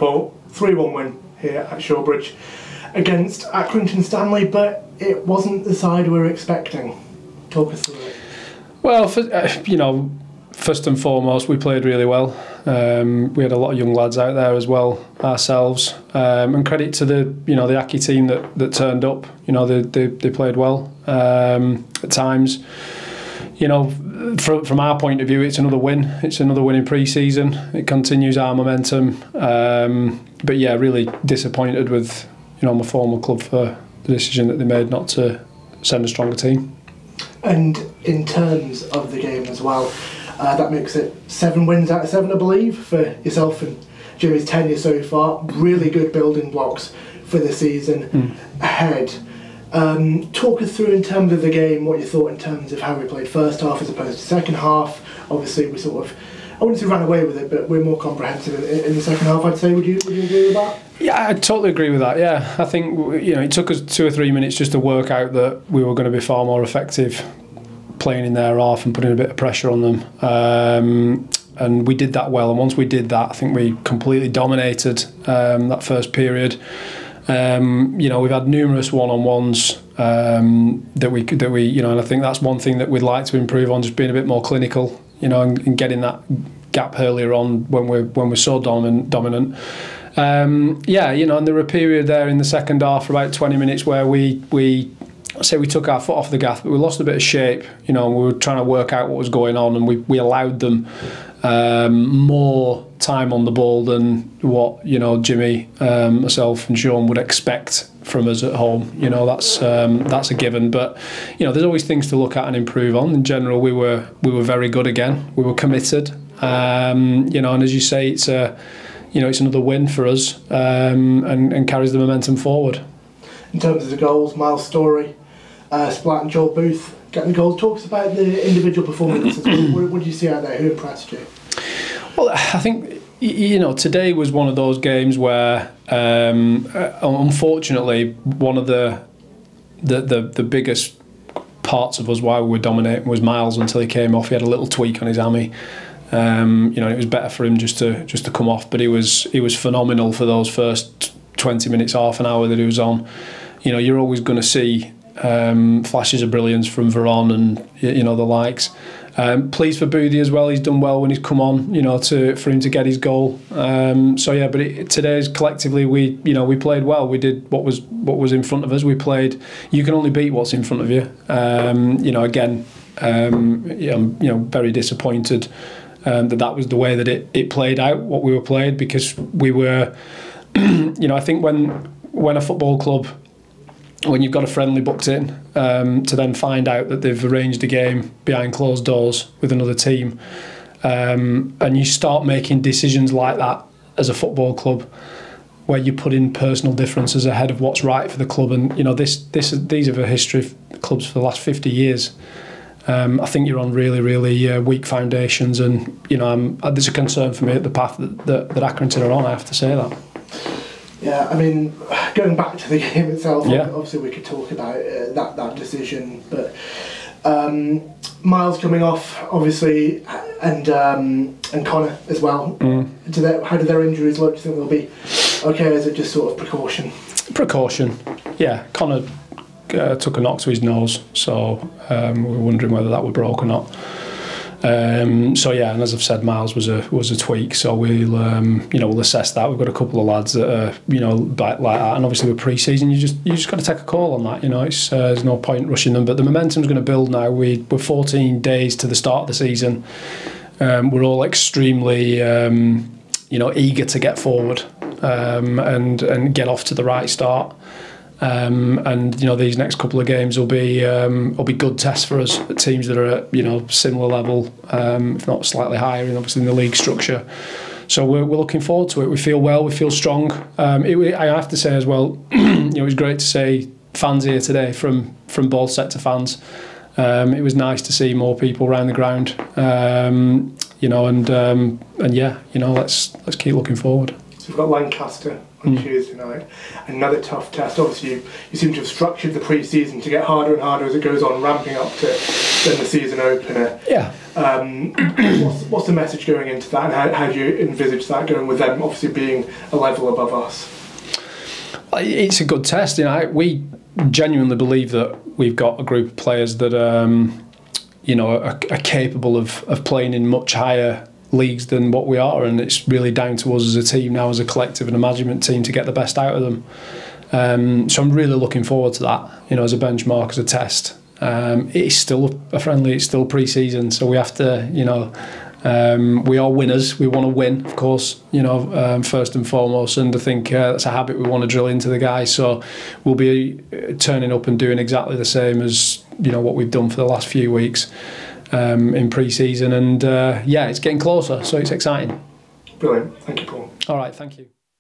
Paul, 3-1 win here at Shawbridge against Accrington Stanley, but it wasn't the side we were expecting. Talk us through it. Well, first and foremost, we played really well. We had a lot of young lads out there as well ourselves, and credit to the the Aki team that turned up. They played well at times. From our point of view, it's another win. It's another win in pre-season. It continues our momentum. But yeah, really disappointed with my former club for the decision that they made not to send a stronger team. And in terms of the game as well, that makes it 7 wins out of 7, I believe, for yourself and Jimmy's tenure so far. Really good building blocks for the season ahead. Talk us through in terms of the game, what you thought in terms of how we played first half as opposed to second half. Obviously we sort of, I wouldn't say ran away with it, but we're more comprehensive in the second half, I'd say. Would you agree with that? Yeah, I totally agree with that. Yeah, I think it took us 2 or 3 minutes just to work out that we were going to be far more effective playing in their half and putting a bit of pressure on them. And we did that well, and once we did that, I think we completely dominated that first period. We've had numerous one-on-ones that we and I think that's one thing that we'd like to improve on, just being a bit more clinical, and getting that gap earlier on when we're so dominant. And there were a period there in the second half for about 20 minutes where we took our foot off the gas, but we lost a bit of shape, and we were trying to work out what was going on, and we allowed them more time on the ball than what Jimmy, myself and Sean would expect from us at home. That's a given, but there's always things to look at and improve on. In general, we were very good again. We were committed, and as you say, it's another win for us, and carries the momentum forward. In terms of the goals, Miles Story, Splat and Joel Booth getting the goals. Talks about the individual performances. What did you see out there? Who impressed you? Well, I think today was one of those games where, unfortunately, one of the biggest parts of us why we were dominating was Miles until he came off. He had a little tweak on his hammy. It was better for him just to come off, but he was phenomenal for those first 20 minutes, half an hour that he was on. You're always going to see flashes of brilliance from Veron and the likes. Pleased for Boothie as well. He's done well when he's come on, for him to get his goal. But today's collectively we played well. We did what was in front of us. We played. You can only beat what's in front of you. Again, I'm very disappointed that was the way that it played out. What we were played, because we were, I think when a football club, when you've got a friendly booked in, to then find out that they've arranged a game behind closed doors with another team, and you start making decisions like that as a football club, where you put in personal differences ahead of what's right for the club, and these are the history of clubs for the last 50 years. I think you're on really, really weak foundations, and there's a concern for me at the path that Accrington are on. I have to say that. Yeah, I mean, going back to the game itself, obviously we could talk about that decision, but Miles coming off, obviously, and Connor as well. How do their injuries look? Do you think they'll be okay, or is it just sort of precaution? Precaution, yeah. Connor took a knock to his nose, so we were wondering whether that would broke or not. And as I've said, Miles was a tweak, so we'll assess that. We've got a couple of lads that are like that, and obviously with pre-season, you just got to take a call on that. There's no point rushing them, but the momentum's going to build now. We're 14 days to the start of the season. We're all extremely eager to get forward and get off to the right start. These next couple of games will be good tests for us, teams that are at similar level, if not slightly higher, and obviously in the league structure. So we're looking forward to it. We feel well, we feel strong. I have to say as well, it was great to see fans here today from both sets of fans. It was nice to see more people around the ground. Let's keep looking forward. So we've got Lancaster on Tuesday night. Another tough test. Obviously, you seem to have structured the pre-season to get harder and harder as it goes on, ramping up to than the season opener. Yeah. What's the message going into that, and how do you envisage that going with them obviously being a level above us? It's a good test. We genuinely believe that we've got a group of players that are capable of playing in much higher leagues than what we are, and it's really down to us as a team now, as a collective and a management team, to get the best out of them. So I'm really looking forward to that, as a benchmark, as a test. It's still a friendly, it's still pre-season, so we have to, we are winners. We want to win, of course, first and foremost, and I think that's a habit we want to drill into the guys. So we'll be turning up and doing exactly the same as what we've done for the last few weeks in pre-season, and it's getting closer, so it's exciting. Brilliant, thank you, Paul. All right, thank you.